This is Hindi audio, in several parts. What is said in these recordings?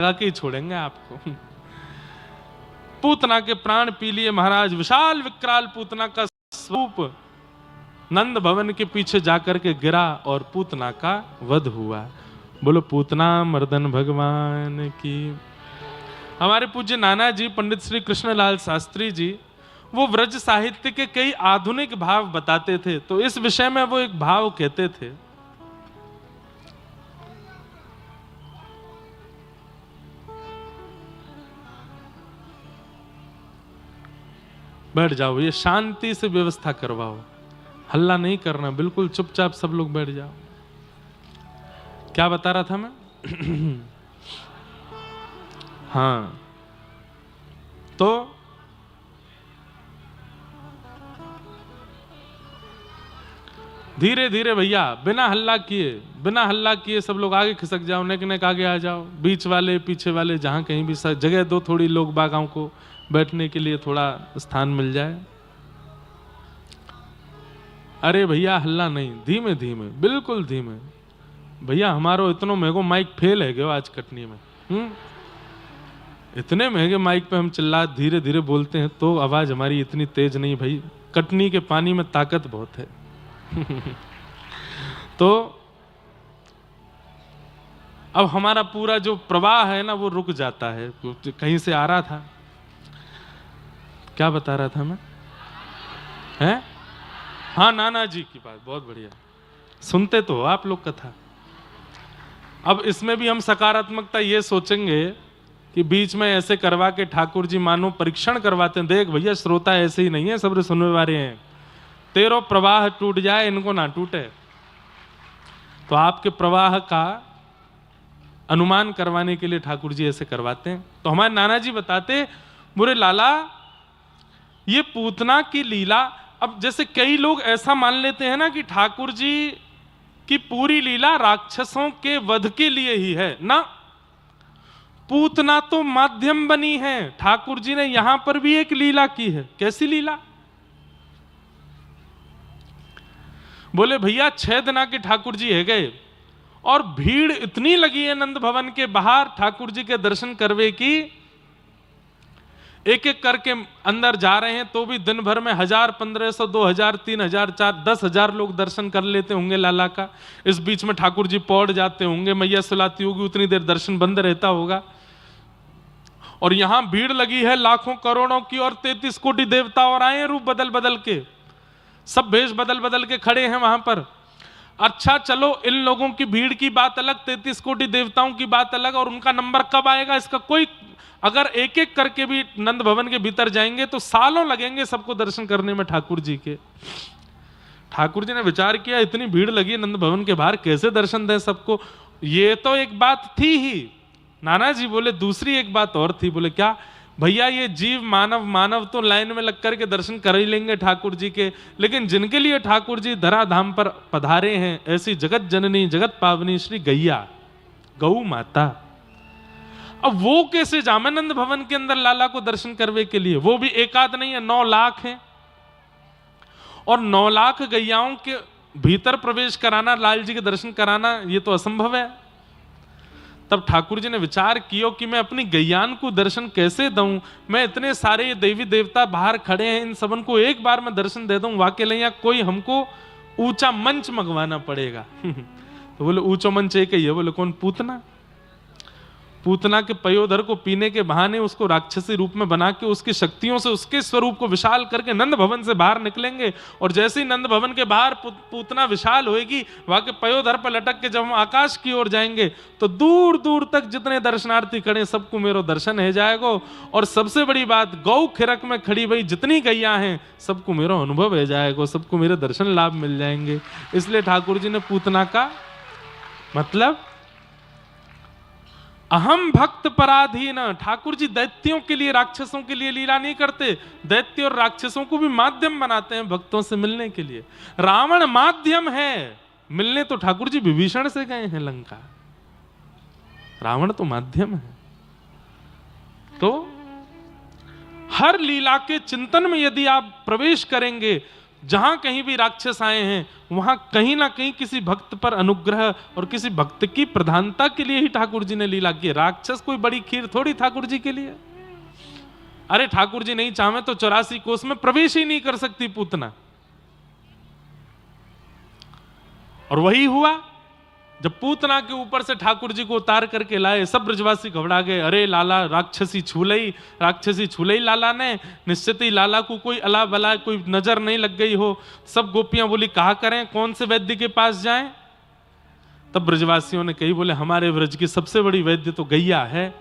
लगा के ही छोड़ेंगे आपको। पूतना के प्राण पी लिए महाराज। विशाल विकराल पूतना का स्वरूप नंद भवन के पीछे जाकर के गिरा और पूतना का वध हुआ। बोलो पूतना मर्दन भगवान की। हमारे पूज्य नाना जी पंडित श्री कृष्णलाल शास्त्री जी वो व्रज साहित्य के कई आधुनिक भाव बताते थे, तो इस विषय में वो एक भाव कहते थे, बैठ जाओ, ये शांति से व्यवस्था करवाओ, हल्ला नहीं करना, बिल्कुल चुपचाप सब लोग बैठ जाओ। क्या बता रहा था मैं? हाँ, तो धीरे धीरे भैया बिना हल्ला किए सब लोग आगे खिसक जाओ, नेक नेक आगे आ जाओ, बीच वाले पीछे वाले जहां कहीं भी जगह दो, थोड़ी लोग बागाओं को बैठने के लिए थोड़ा स्थान मिल जाए। अरे भैया हल्ला नहीं, धीमे धीमे, बिल्कुल धीमे। भैया हमारो इतनो महंगो माइक फेल है गयो आज कटनी में। इतने महंगे माइक पे हम चिल्ला धीरे धीरे बोलते हैं तो आवाज हमारी इतनी तेज नहीं भाई, कटनी के पानी में ताकत बहुत है। तो अब हमारा पूरा जो प्रवाह है ना वो रुक जाता है। कहीं से आ रहा था, क्या बता रहा था मैं? हैं? हाँ, नाना जी की बात, बहुत बढ़िया, सुनते तो हो आप लोग कथा। अब इसमें भी हम सकारात्मकता ये सोचेंगे कि बीच में ऐसे करवा के ठाकुर जी मानो परीक्षण करवाते हैं, देख भैया श्रोता ऐसे ही नहीं है, सब सुनने वाले हैं, तेरो प्रवाह टूट जाए इनको ना टूटे। तो आपके प्रवाह का अनुमान करवाने के लिए ठाकुर जी ऐसे करवाते हैं। तो हमारे नाना जी बताते, बुरे लाला ये पूतना की लीला, अब जैसे कई लोग ऐसा मान लेते हैं ना कि ठाकुर जी की पूरी लीला राक्षसों के वध के लिए ही है ना, पूतना तो माध्यम बनी है। ठाकुर जी ने यहां पर भी एक लीला की है। कैसी लीला? बोले भैया 6 दिन के ठाकुर जी है गए और भीड़ इतनी लगी है नंद भवन के बाहर ठाकुर जी के दर्शन करवे की, एक एक करके अंदर जा रहे हैं तो भी दिन भर में 1000, 1500, 2000, 3000, 4, 10,000 लोग दर्शन कर लेते होंगे लाला का। इस बीच में ठाकुर जी पौड़ जाते होंगे, मैया सुलाती होगी, उतनी देर दर्शन बंद रहता होगा। और यहां भीड़ लगी है लाखों करोड़ों की, और 33 कोटि देवता और आए हैं रूप बदल बदल के, सब भेष बदल बदल के खड़े हैं वहां पर। अच्छा चलो इन लोगों की भीड़ की बात अलग, 33 कोटि देवताओं की बात अलग, और उनका नंबर कब आएगा इसका कोई, अगर एक एक करके भी नंद भवन के भीतर जाएंगे तो सालों लगेंगे सबको दर्शन करने में ठाकुर जी के। ठाकुर जी ने विचार किया इतनी भीड़ लगी नंद भवन के बाहर, कैसे दर्शन दें सबको। ये तो एक बात थी ही। नाना जी बोले दूसरी एक बात और थी। बोले क्या? भैया ये जीव मानव तो लाइन में लग करके दर्शन कर ही लेंगे ठाकुर जी के, लेकिन जिनके लिए ठाकुर जी धराधाम पर पधारे हैं, ऐसी जगत जननी जगत पावनी श्री गैया गौ माता, अब वो कैसे जामे नंद भवन के अंदर लाला को दर्शन करवे के लिए? वो भी एक आध नहीं है, 9 लाख हैं, और 9 लाख गैयाओं के भीतर प्रवेश कराना, लाल जी के दर्शन कराना, ये तो असंभव है। तब ठाकुर जी ने विचार किया कि मैं अपनी गैयान को दर्शन कैसे दूं, मैं इतने सारे देवी देवता बाहर खड़े हैं, इन सबन को एक बार मैं दर्शन दे दूं, वाकई नहीं या कोई हमको ऊंचा मंच मंगवाना पड़ेगा। तो बोले ऊंचा मंच एक ही है। बोले कौन? पूतना। पूतना के पयोधर को पीने के बहाने उसको राक्षसी रूप में बना के उसकी शक्तियों से उसके स्वरूप को विशाल करके नंद भवन से बाहर निकलेंगे, और जैसे ही नंद भवन के बाहर पूतना विशाल होएगी, वहां के पयोधर पर लटक के जब हम आकाश की ओर जाएंगे तो दूर दूर तक जितने दर्शनार्थी खड़े सबको मेरो दर्शन है जाएगा। और सबसे बड़ी बात, गौ खिरक में खड़ी भाई जितनी गैया हैं सबको मेरा अनुभव है जाएगा, सबको मेरे दर्शन लाभ मिल जाएंगे। इसलिए ठाकुर जी ने पूतना का मतलब अहम भक्त पराधीन, ठाकुर जी दैत्यों के लिए राक्षसों के लिए लीला नहीं करते, दैत्य और राक्षसों को भी माध्यम बनाते हैं भक्तों से मिलने के लिए। रावण माध्यम है, मिलने तो ठाकुर जी विभीषण से गए हैं लंका, रावण तो माध्यम है। तो हर लीला के चिंतन में यदि आप प्रवेश करेंगे जहां कहीं भी राक्षस आए हैं वहां कहीं ना कहीं किसी भक्त पर अनुग्रह और किसी भक्त की प्रधानता के लिए ही ठाकुर जी ने लीला की। राक्षस कोई बड़ी खीर थोड़ी ठाकुर जी के लिए। अरे ठाकुर जी नहीं चाहे तो 84 कोस में प्रवेश ही नहीं कर सकती पूतना। और वही हुआ जब पूतना के ऊपर से ठाकुर जी को उतार करके लाए, सब ब्रजवासी घबरा गए। अरे लाला राक्षसी छूलई लाला ने, निश्चित ही लाला को कोई अला बला कोई नजर नहीं लग गई हो। सब गोपियां बोली कहा करें, कौन से वैद्य के पास जाएं? तब ब्रजवासियों ने कही, बोले हमारे ब्रज की सबसे बड़ी वैद्य तो गैया है।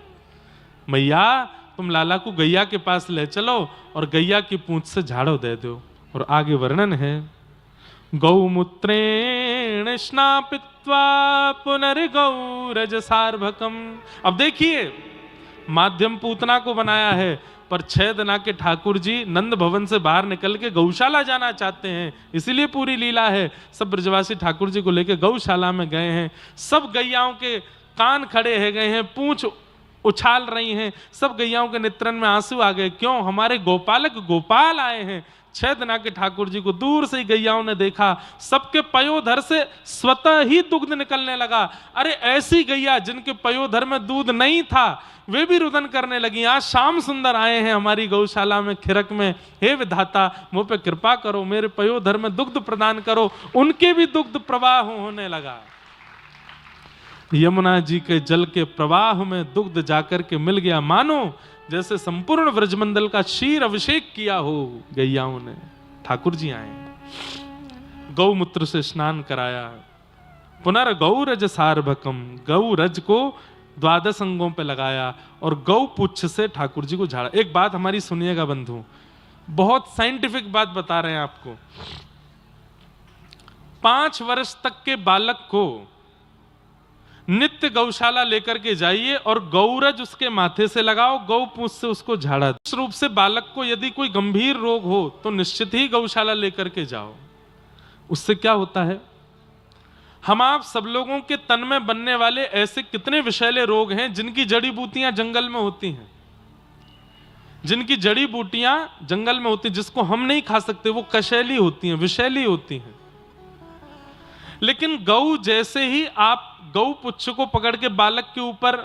मैया तुम लाला को गैया के पास ले चलो और गैया की पूंछ से झाड़ो दे दो। और आगे वर्णन है, गौमूत्रेण स्नापित्वा पुनर्गौरज सार्भकम। अब देखिए माध्यम पूतना को बनाया है, पर 6 दिन के ठाकुर जी नंद भवन से बाहर निकल के गौशाला जाना चाहते हैं, इसीलिए पूरी लीला है। सब ब्रजवासी ठाकुर जी को लेकर गौशाला में गए हैं। सब गैयाओं के कान खड़े है गए हैं, पूंछ उछाल रही हैं। सब गैयाओं के नेत्रन में आंसू आ गए। क्यों? हमारे गोपालक गोपाल आए हैं। 6 दिन के ठाकुर जी को दूर से ही गैयाओं ने देखा। सबके पयोधर से स्वतः ही दुग्ध निकलने लगा। अरे ऐसी गैया जिनके पयोधर में दूध नहीं था वे भी रुदन करने लगी। आज श्याम सुंदर आए हैं हमारी गौशाला में खिरक में, हे विधाता मुझ पे कृपा करो, मेरे पयोधर में दुग्ध प्रदान करो। उनके भी दुग्ध प्रवाह होने लगा। यमुना जी के जल के प्रवाह में दुग्ध जाकर के मिल गया, मानो जैसे संपूर्ण व्रजमंडल का क्षीर अभिषेक किया हो गैयाओं ने। ठाकुर जी आए, गौमूत्र से स्नान कराया, पुनर्गौरज सार्भकम, गौरज को 12 अंगों पे लगाया और गौ पुच्छ से ठाकुर जी को झाड़ा। एक बात हमारी सुनिएगा बंधु, बहुत साइंटिफिक बात बता रहे हैं आपको। 5 वर्ष तक के बालक को नित्य गौशाला लेकर के जाइए और गौरज उसके माथे से लगाओ, गौ पूंछ से उसको झाड़ा। इस रूप से बालक को यदि कोई गंभीर रोग हो तो निश्चित ही गौशाला लेकर के जाओ। उससे क्या होता है, हम आप सब लोगों के तन में बनने वाले ऐसे कितने विषैले रोग हैं जिनकी जड़ी बूटियां जंगल में होती हैं, जिनकी जड़ी बूटियां जंगल में होती हैं, जिसको हम नहीं खा सकते, वो कशैली होती हैं, विषैली होती हैं। लेकिन गौ जैसे ही आप गौ पुच्छ को पकड़ के बालक के ऊपर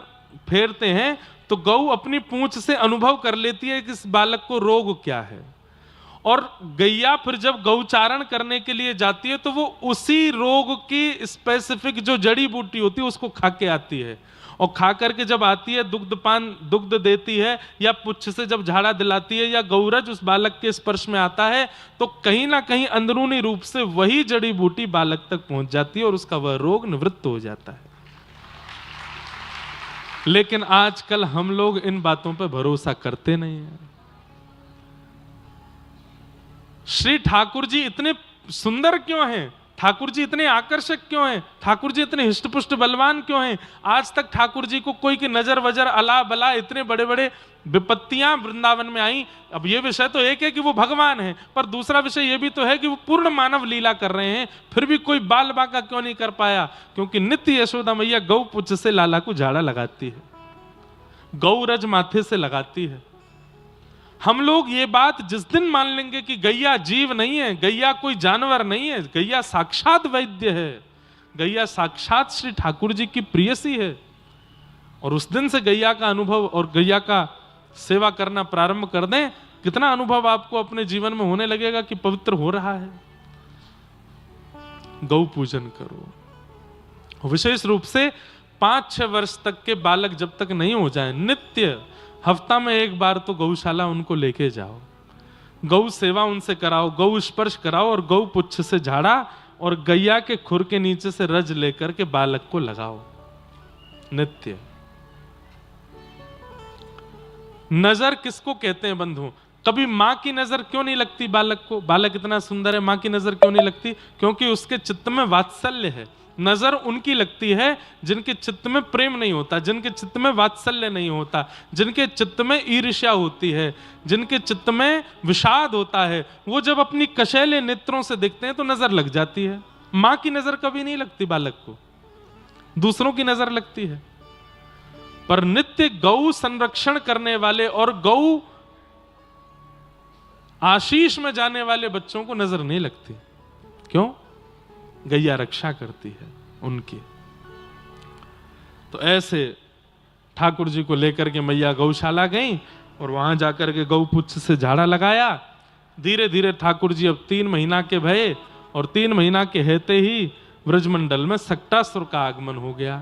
फेरते हैं तो गौ अपनी पूंछ से अनुभव कर लेती है कि इस बालक को रोग क्या है। और गैया फिर जब गौचारण करने के लिए जाती है तो वो उसी रोग की स्पेसिफिक जो जड़ी बूटी होती है उसको खा के आती है। और खा करके जब आती है दुग्ध देती है या पुच्छ से जब झाड़ा दिलाती है या गौरज उस बालक के स्पर्श में आता है तो कहीं ना कहीं अंदरूनी रूप से वही जड़ी बूटी बालक तक पहुंच जाती है और उसका वह रोग निवृत्त हो जाता है। लेकिन आजकल हम लोग इन बातों पर भरोसा करते नहीं हैं। श्री ठाकुर जी इतने सुंदर क्यों हैं? ठाकुर जी इतने आकर्षक क्यों हैं? ठाकुर जी इतने हिष्टपुष्ट बलवान क्यों हैं? आज तक ठाकुर जी को कोई की नजर वजर अला बला इतने बड़े बड़े विपत्तियां वृंदावन में आई। अब ये विषय तो एक है कि वो भगवान है, पर दूसरा विषय ये भी तो है कि वो पूर्ण मानव लीला कर रहे हैं, फिर भी कोई बाल बाका क्यों नहीं कर पाया? क्योंकि नित्य यशोदा मैया गौ पुच्छ से लाला को झाड़ा लगाती है, गौरज माथे से लगाती है। हम लोग ये बात जिस दिन मान लेंगे कि गैया जीव नहीं है, गैया कोई जानवर नहीं है, गैया साक्षात वैद्य है, गैया साक्षात श्री ठाकुर जी की प्रियसी है, और उस दिन से गैया का अनुभव और गैया का सेवा करना प्रारंभ कर दें, कितना अनुभव आपको अपने जीवन में होने लगेगा कि पवित्र हो रहा है। गौ पूजन करो। विशेष रूप से 5-6 वर्ष तक के बालक जब तक नहीं हो जाए, नित्य हफ्ता में एक बार तो गौशाला उनको लेके जाओ, गौ सेवा उनसे कराओ, गौ स्पर्श कराओ और गौ पुच्छ से झाड़ा और गैया के खुर के नीचे से रज लेकर के बालक को लगाओ नित्य। नजर किसको कहते हैं बंधु? कभी मां की नजर क्यों नहीं लगती बालक को? बालक इतना सुंदर है, मां की नजर क्यों नहीं लगती? क्योंकि उसके चित्त में वात्सल्य है। नजर उनकी लगती है जिनके चित्त में प्रेम नहीं होता, जिनके चित्त में वात्सल्य नहीं होता, जिनके चित्त में ईर्ष्या होती है, जिनके चित्त में विषाद होता है। वो जब अपनी कशैले नेत्रों से देखते हैं तो नजर लग जाती है। मां की नजर कभी नहीं लगती बालक को, दूसरों की नजर लगती है। पर नित्य गौ संरक्षण करने वाले और गौ आशीष में जाने वाले बच्चों को नजर नहीं लगती। क्यों? गैया रक्षा करती है उनकी। तो ऐसे ठाकुर जी को लेकर के मैया गौशाला गई और वहां जाकर के गौपुच्छ से झाड़ा लगाया। धीरे धीरे ठाकुर जी अब 3 महीना के भये और 3 महीना के हेते ही ब्रजमंडल में सक्टासुर का आगमन हो गया।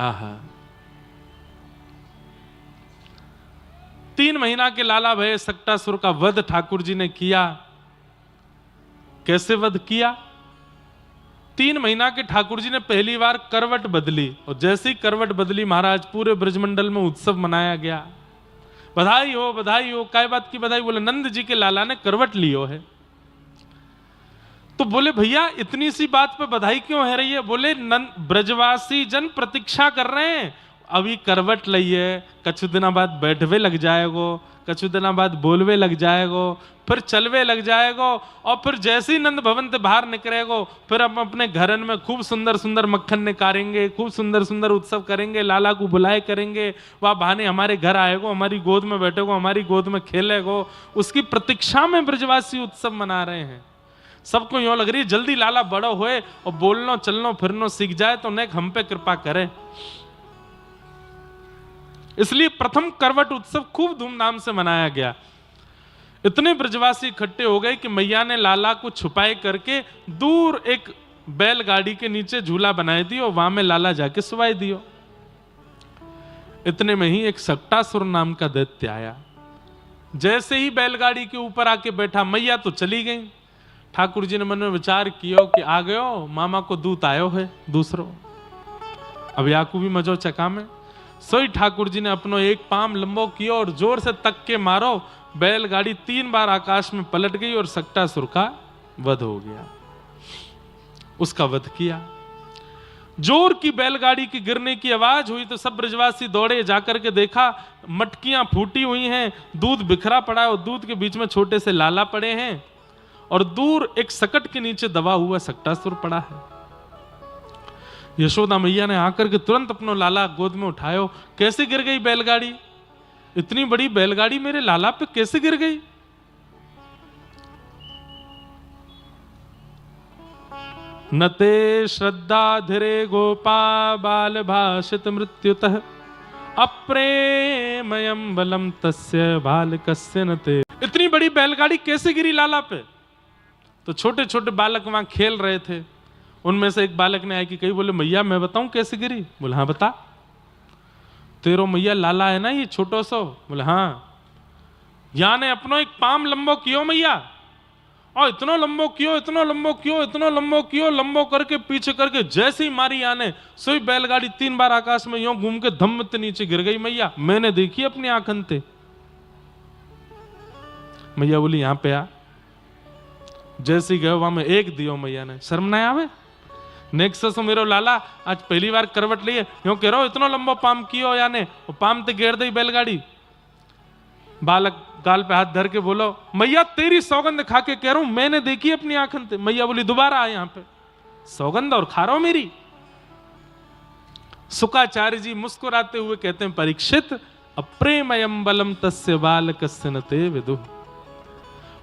आहा, 3 महीना के लाला भये सक्टासुर का वध ठाकुर जी ने किया। कैसे वध किया? 3 महीना के ठाकुर जी ने पहली बार करवट बदली और जैसी करवट बदली महाराज पूरे ब्रजमंडल में उत्सव मनाया गया। बधाई हो, बधाई हो। काय बात की बधाई? बोले नंद जी के लाला ने करवट लियो है। तो बोले भैया इतनी सी बात पे बधाई क्यों है रही है? बोले ब्रजवासी जन प्रतीक्षा कर रहे हैं, अभी करवट लइए, कछु दिना बाद बैठवे लग जाएगो, कछु दिना बाद बोलवे लग जाएगो, फिर चलवे लग जाएगो और फिर जैसे ही नंद भवन से बाहर निकलेगो फिर हम अपने घरन में खूब सुंदर सुंदर मक्खन निकालेंगे, खूब सुंदर सुंदर उत्सव करेंगे, लाला को बुलाए करेंगे, वह बहाने हमारे घर आएगो, हमारी गोद में बैठेगो, हमारी गोद में खेलेगो। उसकी प्रतीक्षा में ब्रजवासी उत्सव मना रहे हैं। सबको यूं लग रही है जल्दी लाला बड़ो होए और बोलनो चलनो फिरनो सीख जाए तो नेक हम पे कृपा करे। इसलिए प्रथम करवट उत्सव खूब धूमधाम से मनाया गया। इतने ब्रजवासी इकट्ठे हो गए कि मैया ने लाला को छुपाए करके दूर एक बैलगाड़ी के नीचे झूला बनाई दी और वहां में लाला जाके सुवाई दियो। इतने में ही एक सक्टासुर नाम का दैत्य आया। जैसे ही बैलगाड़ी के ऊपर आके बैठा, मैया तो चली गई। ठाकुर जी ने मन में विचार किया कि आ गयो मामा को दूत आयो है दूसरो, अब याकू भी मजो चका में। सोई ठाकुर जी ने अपनो एक पाम लंबो किया और जोर से तक के मारो, बैलगाड़ी 3 बार आकाश में पलट गई और सक्टासुर का वध हो गया। उसका वध किया। जोर की बैलगाड़ी की गिरने की आवाज हुई तो सब ब्रजवासी दौड़े, जाकर के देखा मटकियां फूटी हुई हैं, दूध बिखरा पड़ा है और दूध के बीच में छोटे से लाला पड़े हैं और दूर एक सकट के नीचे दबा हुआ सक्टासुर पड़ा है। यशोदा मैया ने आकर के तुरंत अपना लाला गोद में उठायो। कैसे गिर गई बैलगाड़ी? इतनी बड़ी बैलगाड़ी मेरे लाला पे कैसे गिर गई? नते श्रद्धा धीरे गोपा बाल भाषित मृत्युतः अप्रेमयम बलम तस्य बालकस्य नते। इतनी बड़ी बैलगाड़ी कैसे गिरी लाला पे? तो छोटे छोटे बालक वहां खेल रहे थे। उनमें से एक बालक ने आया कि कही, बोले मैया मैं बताऊं कैसे गिरी? बोले हाँ बता। तेरो मैया लाला है ना ये छोटो सो? बोले हाँ। या ने अपनो एक पाम लंबो कियो मैया, और इतनो लंबो कियो, इतनो लंबो कियो, इतनो लंबो कियो, लंबो करके पीछे करके जैसे ही मारी याने सोई बैलगाड़ी 3 बार आकाश में यूं घूम के धम्म ते नीचे गिर गई। मैया मैंने देखी अपनी आंखन ते। मैया बोली यहां पे आ। जैसे ही गए वहां में एक दियो मैया ने। शर्म ना आवे? नेक्सस मेरो लाला आज पहली बार करवट लिए, यूं कह रहा इतना लंबा पाम कियो याने, वो पाम ते घेर दी बैलगाड़ी। बालक गाल पे हाथ धर के बोलो, मैया तेरी सौगंध खा के कह रहा हूं, मैंने देखी अपनी आंखन ते। मैया बोली दोबारा आए यहां पे, सौगंध और खा रहा हूं मेरी। सुकाचार्य जी मुस्कुराते हुए कहते हैं, परीक्षित अप्रेमयम बलम तस्य बालकस्य नते विदुः।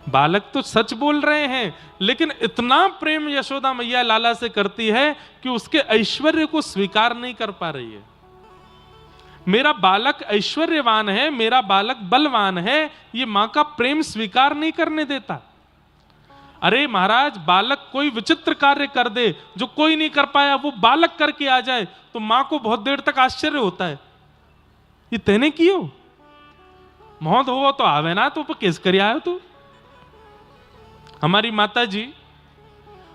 बालक तो सच बोल रहे हैं, लेकिन इतना प्रेम यशोदा मैया लाला से करती है कि उसके ऐश्वर्य को स्वीकार नहीं कर पा रही है। मेरा बालक ऐश्वर्यवान है, मेरा बालक बलवान है, ये मां का प्रेम स्वीकार नहीं करने देता। अरे महाराज, बालक कोई विचित्र कार्य कर दे जो कोई नहीं कर पाया, वो बालक करके आ जाए तो मां को बहुत देर तक आश्चर्य होता है, ये तेने कियो? मौत हो तो आवे ना, तो किस कर आयो तू? हमारी माता जी,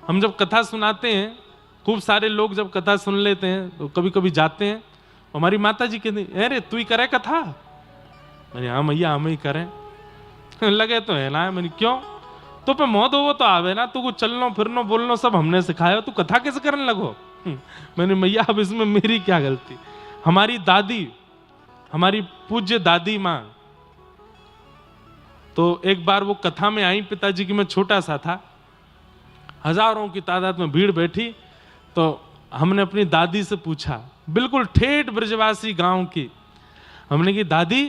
हम जब कथा सुनाते हैं, खूब सारे लोग जब कथा सुन लेते हैं तो कभी कभी जाते हैं, हमारी माता जी कहती, अरे तू ही करे कथा? मैंने हाँ मैया हम ही करें। लगे तो है ना। मैंने क्यों? तो पे मौत हो तो आवे ना, तू को चलनो फिरनो बोलनो सब हमने सिखाया, तू कथा कैसे करने लगो? मैंने मैया अब इसमें मेरी क्या गलती? हमारी दादी, हमारी पूज्य दादी माँ, तो एक बार वो कथा में आई पिताजी की, मैं छोटा सा था, हजारों की तादाद में भीड़ बैठी, तो हमने अपनी दादी से पूछा, बिल्कुल ठेठ ब्रजवासी गांव की, हमने की दादी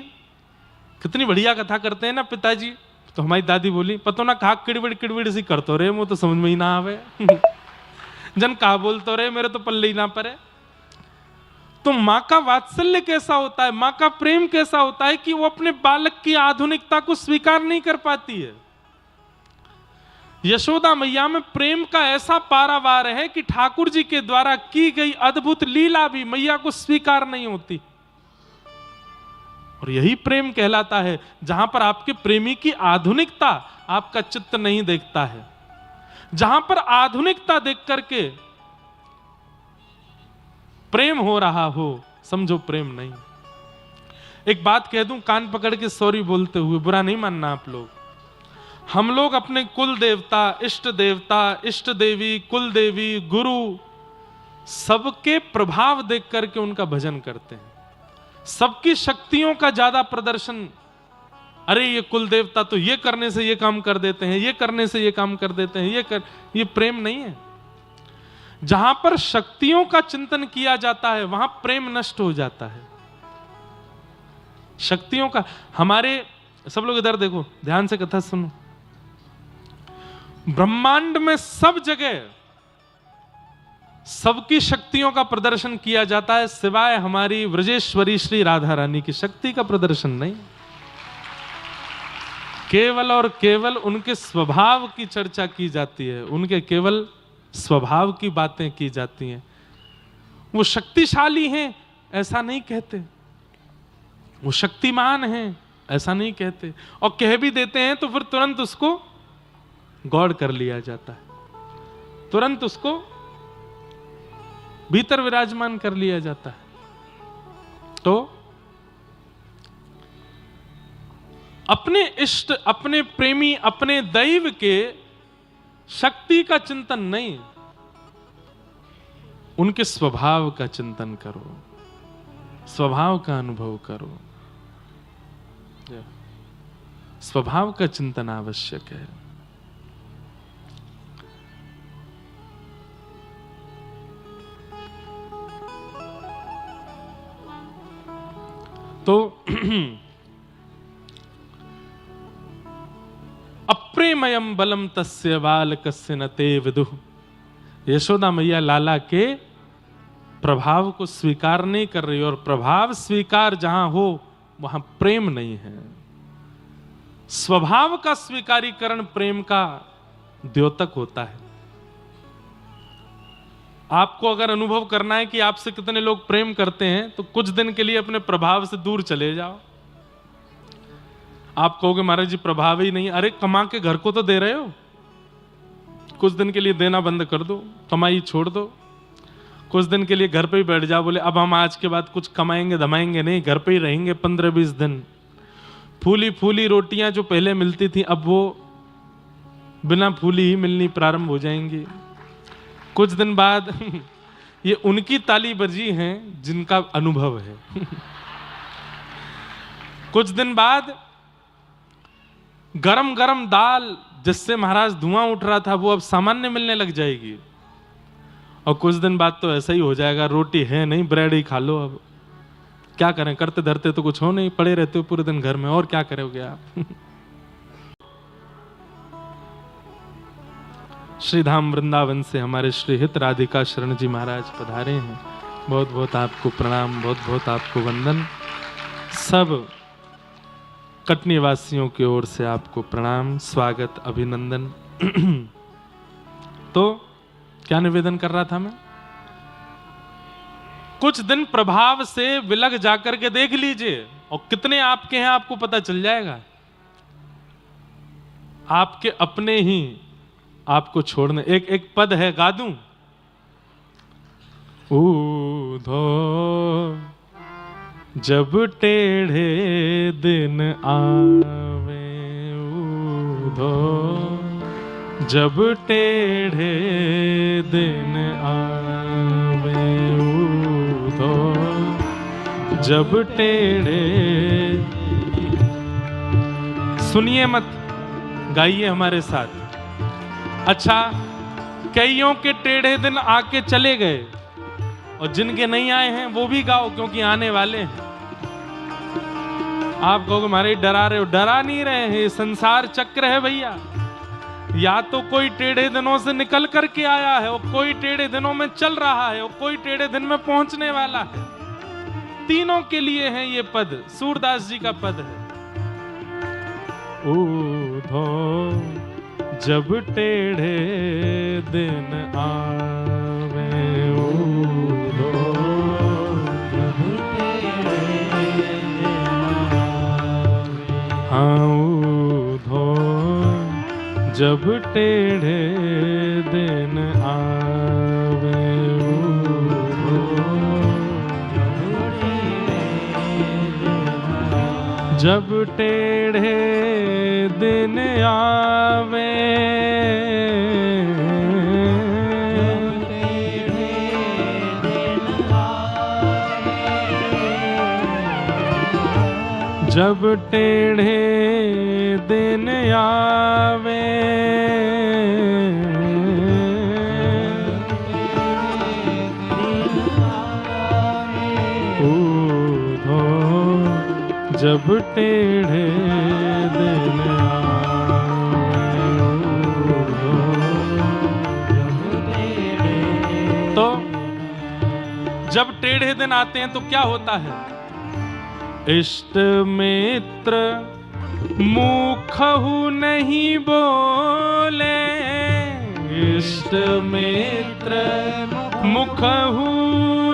कितनी बढ़िया कथा करते हैं ना पिताजी, तो हमारी दादी बोली, पतो ना कहा किड़विड़ किड़विड़ सी करतो रे, वो तो समझ में ही ना आवे। जन कहा बोलतो रे, मेरे तो पल्ले ही ना पड़े। तो माँ का वात्सल्य कैसा होता है, माँ का प्रेम कैसा होता है कि वो अपने बालक की आधुनिकता को स्वीकार नहीं कर पाती है। यशोदा मैया में प्रेम का ऐसा पारावार है कि ठाकुर जी के द्वारा की गई अद्भुत लीला भी मैया को स्वीकार नहीं होती। और यही प्रेम कहलाता है, जहां पर आपके प्रेमी की आधुनिकता आपका चित्त नहीं देखता है। जहां पर आधुनिकता देख करके प्रेम हो रहा हो, समझो प्रेम नहीं। एक बात कह दूं, कान पकड़ के सॉरी बोलते हुए, बुरा नहीं मानना आप लोग। हम लोग अपने कुल देवता, इष्ट देवी, कुल देवी, गुरु, सबके प्रभाव देख करके उनका भजन करते हैं। सबकी शक्तियों का ज्यादा प्रदर्शन, अरे ये कुल देवता तो ये करने से ये काम कर देते हैं, ये करने से ये काम कर देते हैं, ये प्रेम नहीं है। जहां पर शक्तियों का चिंतन किया जाता है वहां प्रेम नष्ट हो जाता है। शक्तियों का, हमारे सब लोग इधर देखो, ध्यान से कथा सुनो। ब्रह्मांड में सब जगह सबकी शक्तियों का प्रदर्शन किया जाता है, सिवाय हमारी व्रजेश्वरी श्री राधा रानी की शक्ति का प्रदर्शन नहीं। केवल और केवल उनके स्वभाव की चर्चा की जाती है, उनके केवल स्वभाव की बातें की जाती हैं। वो शक्तिशाली हैं ऐसा नहीं कहते, वो शक्तिमान हैं ऐसा नहीं कहते, और कह भी देते हैं तो फिर तुरंत उसको गौड़ कर लिया जाता है, तुरंत उसको भीतर विराजमान कर लिया जाता है। तो अपने इष्ट, अपने प्रेमी, अपने दैव के शक्ति का चिंतन नहीं, उनके स्वभाव का चिंतन करो, स्वभाव का अनुभव करो। स्वभाव का चिंतन आवश्यक है। तो अप्रेमयम बलम तस्य बालकस्य न ते विदुः। यशोदा मैया लाला के प्रभाव को स्वीकार नहीं कर रही, और प्रभाव स्वीकार जहां हो वहां प्रेम नहीं है। स्वभाव का स्वीकारीकरण प्रेम का द्योतक होता है। आपको अगर अनुभव करना है कि आपसे कितने लोग प्रेम करते हैं, तो कुछ दिन के लिए अपने प्रभाव से दूर चले जाओ। आप कहोगे महाराज जी प्रभाव ही नहीं, अरे कमा के घर को तो दे रहे हो, कुछ दिन के लिए देना बंद कर दो, कमाई छोड़ दो, कुछ दिन के लिए घर पे ही बैठ जाओ। बोले अब हम आज के बाद कुछ कमाएंगे धमाएंगे नहीं, घर पे ही रहेंगे 15-20 दिन। फूली फूली रोटियां जो पहले मिलती थी, अब वो बिना फूली ही मिलनी प्रारंभ हो जाएंगी। कुछ दिन बाद ये उनकी ताली बजी हैं जिनका अनुभव है। कुछ दिन बाद गरम गरम दाल जिससे महाराज धुआं उठ रहा था, वो अब सामान्य मिलने लग जाएगी। और कुछ दिन बाद तो ऐसा ही हो जाएगा, रोटी है नहीं, ब्रेड ही खा लो। अब क्या करें, करते धरते तो कुछ हो नहीं, पड़े रहते हो पूरे दिन घर में, और क्या करोगे आप। श्री धाम वृंदावन से हमारे श्री हित राधिका शरण जी महाराज पधारे हैं। बहुत बहुत आपको प्रणाम, बहुत बहुत आपको वंदन। सब कटनी वासियों की ओर से आपको प्रणाम, स्वागत, अभिनंदन। तो क्या निवेदन कर रहा था मैं? कुछ दिन प्रभाव से विलग जाकर के देख लीजिए, और कितने आपके हैं आपको पता चल जाएगा। आपके अपने ही आपको छोड़ने। एक पद है, गा दूं? ऊधो जब टेढ़े दिन आवे, ऊधो जब टेढ़े दिन आवे, ऊधो जब टेढ़े। सुनिए मत, गाइए हमारे साथ। अच्छा, कईयों के टेढ़े दिन आके चले गए, और जिनके नहीं आए हैं वो भी गाओ, क्योंकि आने वाले हैं। आप कहोगे मारे डरा रहे हो, डरा नहीं रहे हैं, संसार चक्र है भैया। या तो कोई टेढ़े दिनों से निकल करके आया है और कोई टेढ़े दिनों में चल रहा है और कोई टेढ़े दिन में पहुंचने वाला है। तीनों के लिए है ये पद, सूरदास जी का पद है। ऊधो जब टेढ़े दिन आवे, ऊधो जब टेढ़े दिन आवे, हाँ ऊधो जब टेढ़े दिन आवे, जब टेढ़े दिन आवे, जब टेढ़े दिन आवे, ऊधो जब टेढ़े दिन आवे, तो जब टेढ़े दिन आते हैं तो क्या होता है? इष्ट मित्र मुखहु नहीं बोले, इष्ट मित्र मुखहु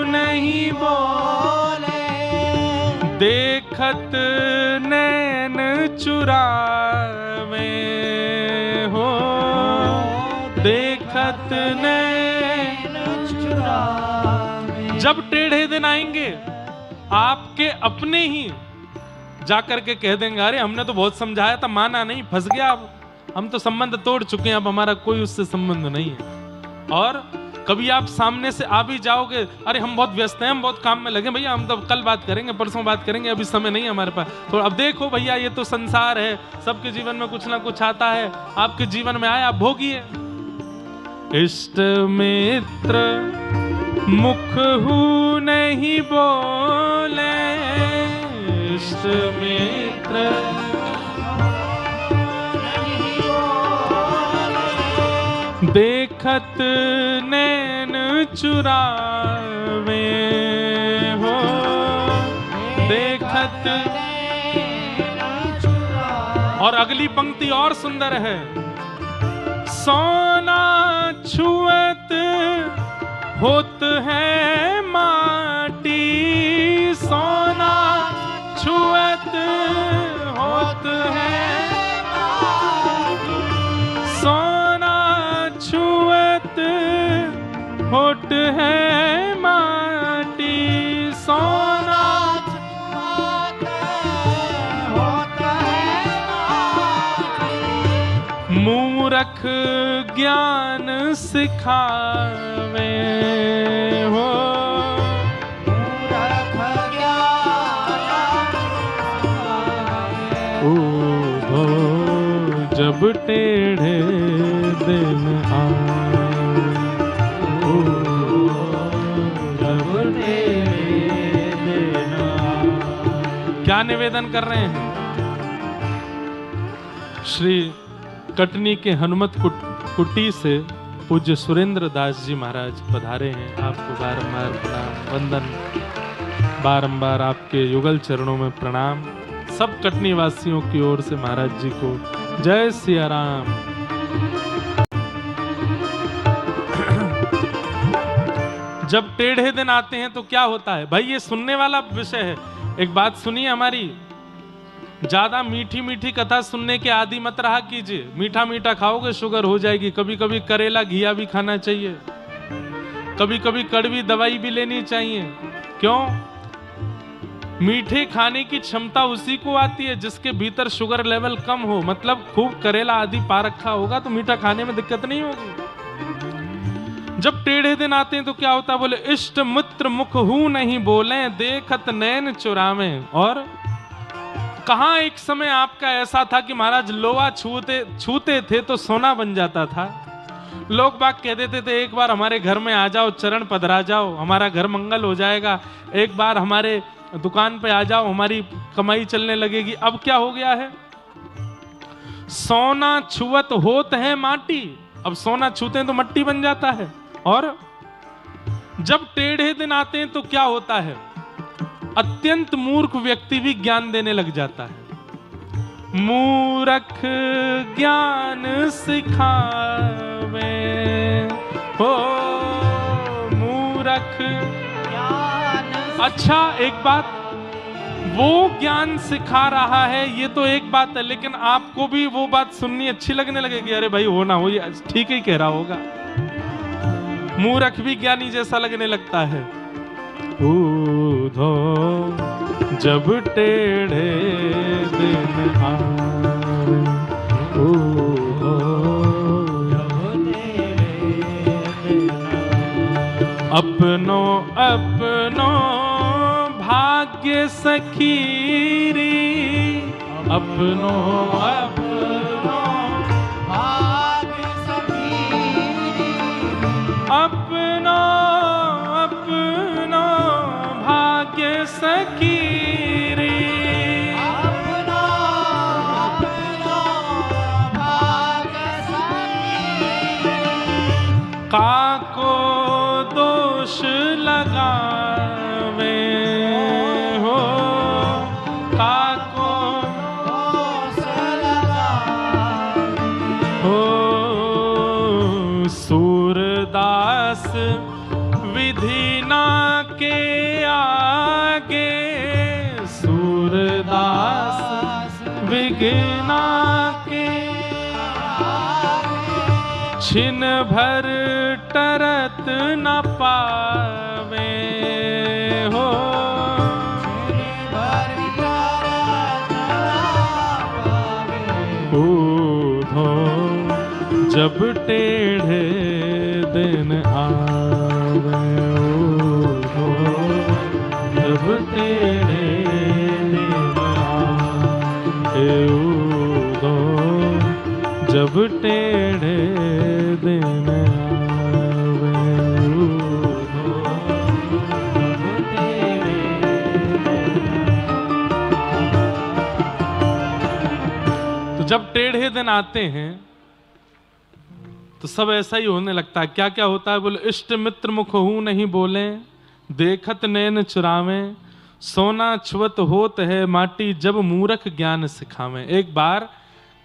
नहीं बोले, देखत नैन चुरावे हो, देखत नैन चुरावे। जब टेढ़े दिन आएंगे आपके अपने ही जाकर के कह देंगे अरे हमने तो बहुत समझाया था, माना नहीं, फंस गया, अब हम तो संबंध तोड़ चुके हैं, अब हमारा कोई उससे संबंध नहीं है। और कभी आप सामने से आ भी जाओगे, अरे हम बहुत व्यस्त हैं, हम बहुत काम में लगे भैया, हम तो कल बात करेंगे, परसों बात करेंगे, अभी समय नहीं है हमारे पास। तो अब देखो भैया ये तो संसार है, सबके जीवन में कुछ ना कुछ आता है, आपके जीवन में आया, आप भोगिए। इष्ट मित्र मुखहु नहीं बोले, इष्ट मित्र नहीं बोले, देखत नैन चुरावे हो, देखत। और अगली पंक्ति और सुंदर है, सोना छुअत होत है माटी, सोना छुअत होत है माटी, सोना छुअत होत है माटी, सोना छुअत होत है माटी, मूरख ज्ञान सिखावे हो, मूरख ज्ञान ऊधो जब टेढ़े दिन आवे, जब टेढ़े दिन आवे। क्या निवेदन कर रहे हैं? श्री कटनी के हनुमत कुटी से पूज्य सुरेंद्र दास जी महाराज पधारे हैं। आपको बारंबार प्रणाम, वंदन, बारंबार आपके युगल चरणों में प्रणाम। सब कटनी वासियों की ओर से महाराज जी को जय सिया राम। जब टेढ़े दिन आते हैं तो क्या होता है भाई, ये सुनने वाला विषय है। एक बात सुनिए हमारी, ज्यादा मीठी मीठी कथा सुनने के आदि मत रहा कीजिए। मीठा मीठा खाओगे शुगर हो जाएगी। कभी कभी करेला घिया भी खाना चाहिए, कभी कभी कड़वी दवाई भी लेनी चाहिए। क्यों? मीठे खाने की क्षमता उसी को आती है जिसके भीतर शुगर लेवल कम हो। मतलब खूब करेला आदि पा रखा होगा तो मीठा खाने में दिक्कत नहीं होगी। जब टेढ़े दिन आते हैं तो क्या होता है? बोले इष्ट मित्र मुख हूं नहीं बोले, देखत नैन चुरावे। और कहां एक समय आपका ऐसा था कि महाराज लोहा छूते थे तो सोना बन जाता था। लोग बाग कह देते थे एक बार हमारे घर में आ जाओ, चरण पधरा जाओ, हमारा घर मंगल हो जाएगा। एक बार हमारे दुकान पे आ जाओ, हमारी कमाई चलने लगेगी। अब क्या हो गया है, सोना छुअत होत है माटी। अब सोना छूते हैं तो मट्टी बन जाता है। और जब टेढ़े दिन आते हैं तो क्या होता है, अत्यंत मूर्ख व्यक्ति भी ज्ञान देने लग जाता है। मूर्ख ज्ञान सिखावे हो, मूर्ख ज्ञान। अच्छा एक बात, वो ज्ञान सिखा रहा है ये तो एक बात है, लेकिन आपको भी वो बात सुननी अच्छी लगने लगेगी। अरे भाई हो ना हो, ये ठीक ही कह रहा होगा। मूर्ख भी ज्ञानी जैसा लगने लगता है। ऊधो जब टेढ़े दिन आवे, ऊधो जब टेढ़े दिन आवे, अपनो अपनो भाग्य सखीरी, अपनो अपनो भाग्य सखीरी, अपनो अपनो भाग्य सखीरी, अपनो अपनो भाग्य सखीरी। काको दोष लगावे हो, काको दोष लगावे हो, सूरदास विधि ना के आगे, सूरदास विघ्ना के आगे, छिन भर टरत न पावे हो, छिन भर टरत न पावे। ऊधो जब टेढ़े दिन आवे, ऊधो जब टेढ़े दिन आवे, ऊधो जब टेढ़े दिन आवे, ऊधो जब टेढ़े दिन। तो जब टेढ़े दिन आते हैं तो सब ऐसा ही होने लगता है। क्या क्या होता है, बोले इष्ट मित्र मुख हूं नहीं बोले, देखत नैन चुरावे, सोना छुअत होत है माटी, जब मूर्ख ज्ञान सिखावे। एक बार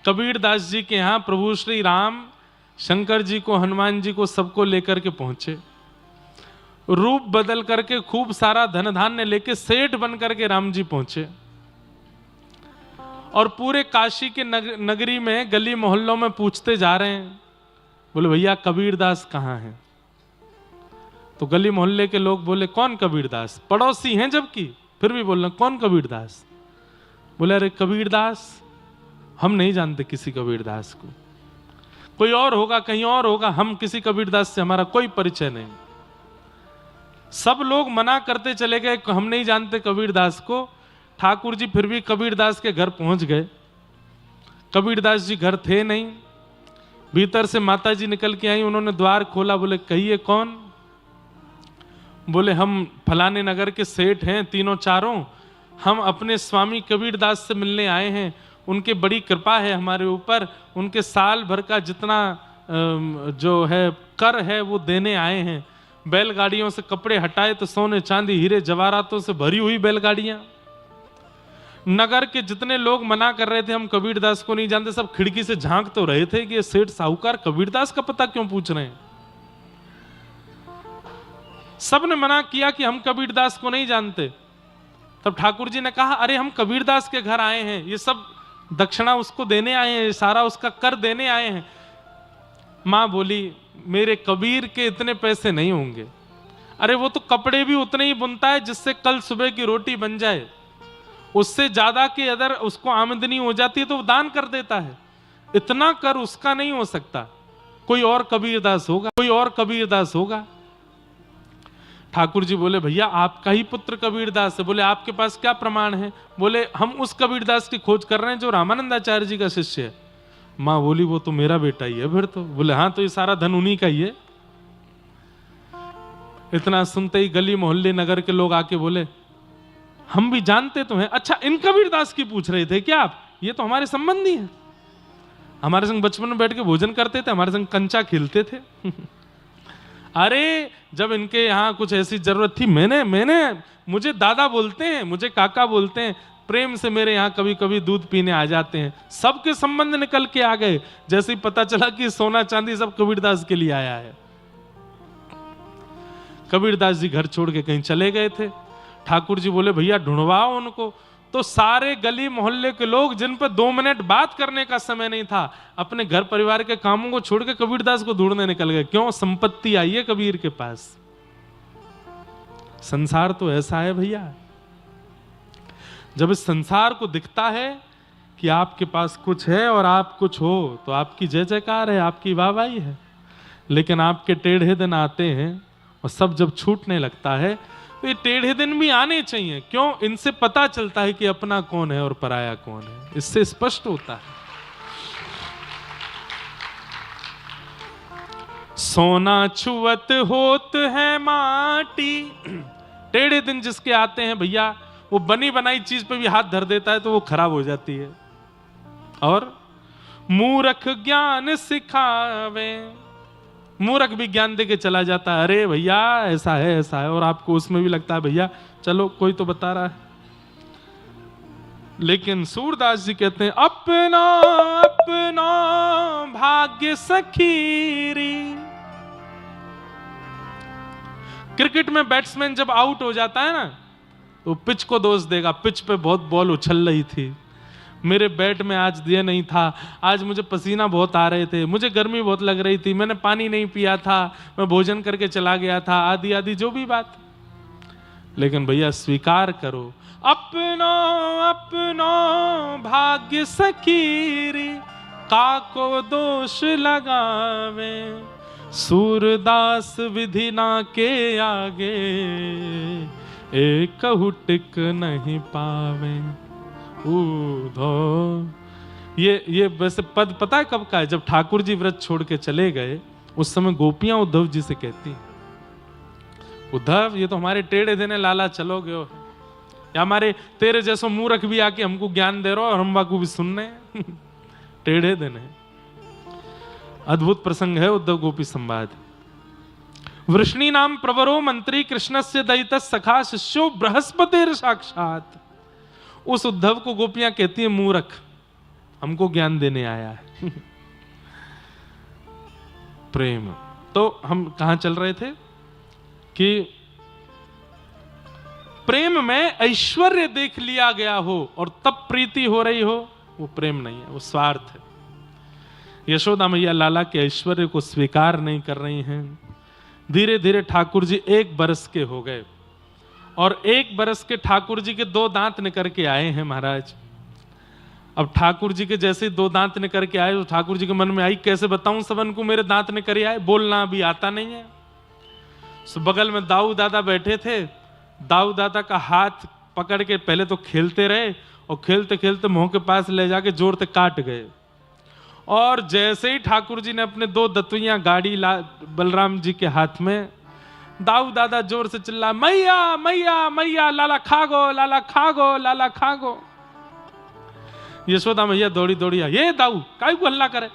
कबीरदास जी के यहाँ प्रभु श्री राम शंकर जी को, हनुमान जी को, सबको लेकर के पहुंचे। रूप बदल करके खूब सारा धन धान्य लेके सेठ बन करके राम जी पहुंचे और पूरे काशी के नगरी में गली मोहल्लों में पूछते जा रहे हैं, बोले भैया कबीरदास कहाँ हैं? तो गली मोहल्ले के लोग बोले कौन कबीरदास? पड़ोसी हैं जबकि, फिर भी बोल रहे कौन कबीरदास? बोले अरे कबीरदास हम नहीं जानते किसी कबीरदास को, कोई और होगा, कहीं और होगा, हम किसी कबीरदास से हमारा कोई परिचय नहीं। सब लोग मना करते चले गए, हम नहीं जानते कबीरदास को। ठाकुर जी फिर भी कबीरदास के घर पहुंच गए। कबीरदास जी घर थे नहीं। भीतर से माता जी निकल के आई, उन्होंने द्वार खोला, बोले कहिए कौन? बोले हम फलाने नगर के सेठ हैं तीनों चारों, हम अपने स्वामी कबीरदास से मिलने आए हैं, उनके बड़ी कृपा है हमारे ऊपर, उनके साल भर का जितना जो है कर है वो देने आए हैं। बैलगाड़ियों से कपड़े हटाए तो सोने चांदी हीरे जवाहरातों से भरी हुई बैलगाड़ियां। नगर के जितने लोग मना कर रहे थे हम कबीरदास को नहीं जानते, सब खिड़की से झांक तो रहे थे कि ये सेठ साहूकार कबीरदास का पता क्यों पूछ रहे हैं। सब ने मना किया कि हम कबीरदास को नहीं जानते। तब ठाकुर जी ने कहा अरे हम कबीरदास के घर आए हैं, ये सब दक्षिणा उसको देने आए हैं, सारा उसका कर देने आए हैं। मां बोली मेरे कबीर के इतने पैसे नहीं होंगे। अरे वो तो कपड़े भी उतने ही बुनता है जिससे कल सुबह की रोटी बन जाए, उससे ज्यादा की अगर उसको आमदनी हो जाती है तो वो दान कर देता है, इतना कर उसका नहीं हो सकता, कोई और कबीरदास होगा, कोई और कबीरदास होगा। ठाकुर जी बोले भैया आपका ही पुत्र कबीरदास है। बोले आपके पास क्या प्रमाण है? बोले हम उस कबीरदास की खोज कर रहे हैं जो रामानंदाचार्य जी का शिष्य है। मां बोली वो तो मेरा बेटा ही है फिर तो। बोले हाँ तो ये सारा धन उन्हीं का ही है। इतना सुनते ही गली मोहल्ले नगर के लोग आके बोले हम भी जानते तो हैं। अच्छा, इन कबीरदास की पूछ रहे थे क्या आप? ये तो हमारे संबंधी हैं, हमारे संग बचपन में बैठ के भोजन करते थे, हमारे संग कंचा खेलते थे। अरे जब इनके यहाँ कुछ ऐसी जरूरत थी, मैंने मुझे दादा बोलते हैं, मुझे काका बोलते हैं, प्रेम से मेरे यहाँ कभी कभी दूध पीने आ जाते हैं। सबके संबंध निकल के आ गए। जैसे ही पता चला कि सोना चांदी सब कबीरदास के लिए आया है। कबीरदास जी घर छोड़ के कहीं चले गए थे। ठाकुर जी बोले भैया ढूंढवाओ उनको। तो सारे गली मोहल्ले के लोग, जिन पर 2 मिनट बात करने का समय नहीं था, अपने घर परिवार के कामों को छोड़ के कबीरदास को ढूंढने निकल गए। क्यों? संपत्ति आई है कबीर के पास। संसार तो ऐसा है भैया, जब इस संसार को दिखता है कि आपके पास कुछ है और आप कुछ हो, तो आपकी जय जयकार है, आपकी वाहवाही है। लेकिन आपके टेढ़े दिन आते हैं और सब जब छूटने लगता है, तो ये टेढ़े दिन भी आने चाहिए। क्यों? इनसे पता चलता है कि अपना कौन है और पराया कौन है, इससे स्पष्ट होता है। सोना छुअत होत है माटी। टेढ़े दिन जिसके आते हैं भैया, वो बनी बनाई चीज पे भी हाथ धर देता है तो वो खराब हो जाती है। और मूर्ख ज्ञान सिखावे, मूर्ख भी ज्ञान दे के चला जाता है, अरे भैया ऐसा है ऐसा है, और आपको उसमें भी लगता है भैया चलो कोई तो बता रहा है। लेकिन सूरदास जी कहते हैं अपना अपना भाग्य सखीरी। क्रिकेट में बैट्समैन जब आउट हो जाता है ना, तो पिच को दोष देगा, पिच पे बहुत बॉल उछल रही थी, मेरे बैट में आज ये नहीं था, आज मुझे पसीना बहुत आ रहे थे, मुझे गर्मी बहुत लग रही थी, मैंने पानी नहीं पिया था, मैं भोजन करके चला गया था, आदि आदि जो भी बात। लेकिन भैया स्वीकार करो अपना अपना भाग्य सखीरी, काको दोष लगावे, सूरदास विधि ना के आगे, एक टिक नहीं पावे। ये वैसे पद पता है कब का है? जब ठाकुर जी व्रत छोड़ के चले गए, उस समय गोपियां उद्धव जी से कहती, उद्धव ये तो हमारे टेढ़े देने लाला चलोगे हो, या हमारे तेरे जैसो मूर्ख भी आके हमको ज्ञान दे रहे हो और हम को भी सुनने टेढ़े देने। अद्भुत प्रसंग है उद्धव गोपी संवाद। वृष्णि नाम प्रवरो मंत्री कृष्णस्य दयित सखा शिष्यो बृहस्पतिर साक्षात। उस उद्धव को गोपियां कहती है मूर्ख, हमको ज्ञान देने आया है। प्रेम। तो हम कहां चल रहे थे कि प्रेम में ऐश्वर्य देख लिया गया हो और तब प्रीति हो रही हो, वो प्रेम नहीं है, वो स्वार्थ है। यशोदा मैया लाला के ऐश्वर्य को स्वीकार नहीं कर रही हैं। धीरे धीरे ठाकुर जी 1 बरस के हो गए और 1 बरस के ठाकुर जी के 2 दांत निकल के आए हैं महाराज। अब ठाकुर जी के जैसे 2 दांत निकल के आए तो ठाकुर जी के मन में आई, कैसे बताऊं सबन को मेरे दांत निकल आए, बोलना भी आता नहीं है। तो बगल में दाऊ दादा बैठे थे, दाऊ दादा का हाथ पकड़ के पहले तो खेलते रहे और खेलते खेलते मुंह के पास ले जाके जोर से काट गए। और जैसे ही ठाकुर जी ने अपने 2 दतुइयां गाड़ी बलराम जी के हाथ में, दाऊ दादा जोर से चिल्ला, मैया मैया मैया, लाला खागो लाला खागो लाला खागो। यशोदा मैया दौड़ी दौड़ी आई, ये दाऊ काई को हल्ला करे,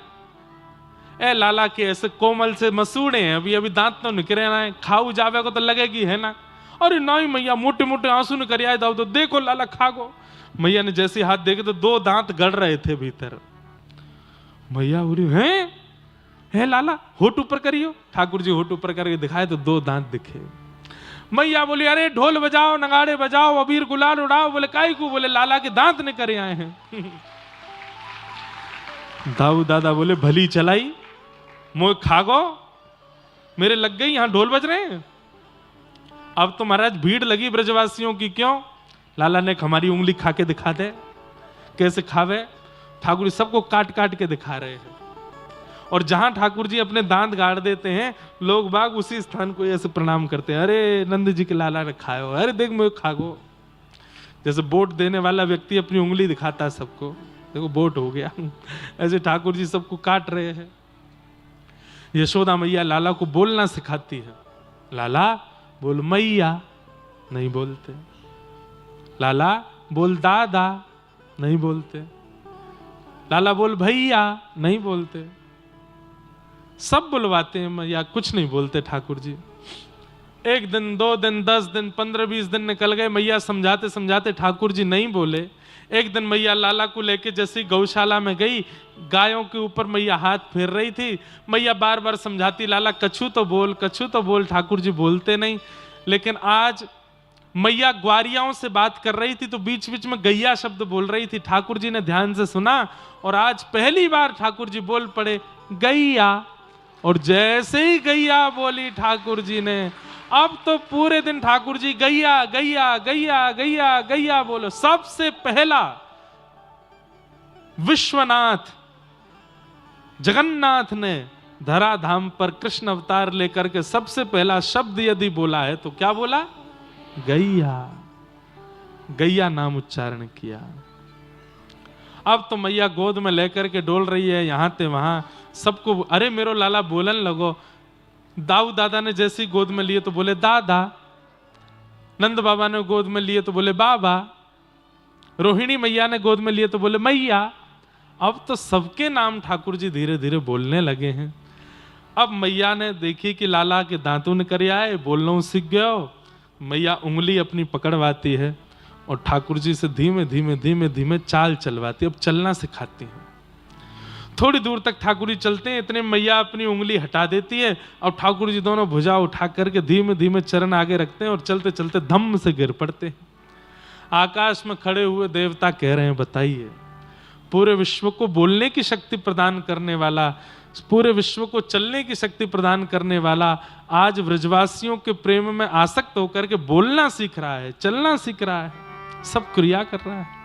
ए लाला के ऐसे कोमल से मसूड़े हैं, अभी अभी दांत तो निकले ना है, खाऊ जावे को तो लगेगी है ना। अरे नहीं मैया, मोटे मोटे आंसू निकल आए दाऊ, तो देखो लाला खागो। मैया ने जैसे हाथ देखे तो 2 दांत गड़ रहे थे भीतर। मैया बोली, है लाला होठ ऊपर करियो। ठाकुर जी होठ ऊपर करके दिखाए तो 2 दांत दिखे। मैया बोली, अरे ढोल बजाओ नगाड़े बजाओ अबीर गुलाल उड़ाओ। बोले काई को? बोले लाला के दांत निकल आए हैं। दाऊ दादा बोले भली चलाई, मोह खागो, मेरे लग गई, यहां ढोल बज रहे हैं। अब तो महाराज भीड़ लगी ब्रजवासियों की, क्यों? लाला ने हमारी उंगली खा के दिखा दे, कैसे खावे। ठाकुर जी सबको काट काट के दिखा रहे हैं। और जहां ठाकुर जी अपने दांत गाड़ देते हैं, लोग बाग उसी स्थान को ऐसे प्रणाम करते हैं, अरे नंद जी के लाला ने खायो, अरे देख मैं खागो। जैसे वोट देने वाला व्यक्ति अपनी उंगली दिखाता है सबको, देखो वोट हो गया। ऐसे ठाकुर जी सबको काट रहे हैं। यशोदा मैया लाला को बोलना सिखाती है, लाला बोल मैया, नहीं बोलते। लाला बोल दादा, नहीं बोलते। लाला बोल भैया, नहीं बोलते। सब बुलवाते हैं मैया, कुछ नहीं बोलते ठाकुर जी। 1 दिन 2 दिन 10 दिन 15-20 दिन निकल गए, मैया समझाते समझाते ठाकुर जी नहीं बोले। एक दिन मैया लाला को लेके जैसे गौशाला में गई, गायों के ऊपर मैया हाथ फेर रही थी। मैया बार बार समझाती, लाला कछु तो बोल, कछु तो बोल। ठाकुर जी बोलते नहीं। लेकिन आज मैया ग्वारियाओं से बात कर रही थी तो बीच बीच में गैया शब्द बोल रही थी। ठाकुर जी ने ध्यान से सुना और आज पहली बार ठाकुर जी बोल पड़े गैया। और जैसे ही गैया बोली ठाकुर जी ने, अब तो पूरे दिन ठाकुर जी गैया गैया गैया गैया गैया बोलो। सबसे पहला विश्वनाथ जगन्नाथ ने धराधाम पर कृष्ण अवतार लेकर के सबसे पहला शब्द यदि बोला है तो क्या बोला? गैया। गैया नाम उच्चारण किया। अब तो मैया गोद में लेकर के डोल रही है, यहां ते वहां सबको, अरे मेरो लाला बोलन लगो। दाऊ दादा ने जैसी गोद में लिए तो बोले दादा, नंद बाबा ने गोद में लिए तो बोले बाबा, रोहिणी मैया ने गोद में लिए तो बोले मैया। अब तो सबके नाम ठाकुर जी धीरे धीरे बोलने लगे हैं। अब मैया ने देखी कि लाला के दांतों ने कर आए, बोलना सीख गया। मैया उंगली अपनी पकड़वाती है और ठाकुर जी से धीमे धीमे धीमे धीमे चाल चलवाती, अब चलना सिखाती है। थोड़ी दूर तक ठाकुर जी चलते हैं, इतने मैया अपनी उंगली हटा देती है और ठाकुर जी दोनों भुजा उठा करके धीमे धीमे चरण आगे रखते हैं और चलते चलते धम्म से गिर पड़ते हैं। आकाश में खड़े हुए देवता कह रहे हैं, बताइए, पूरे विश्व को बोलने की शक्ति प्रदान करने वाला, पूरे विश्व को चलने की शक्ति प्रदान करने वाला आज व्रजवासियों के प्रेम में आसक्त होकर के बोलना सीख रहा है, चलना सीख रहा है, सब क्रिया कर रहा है।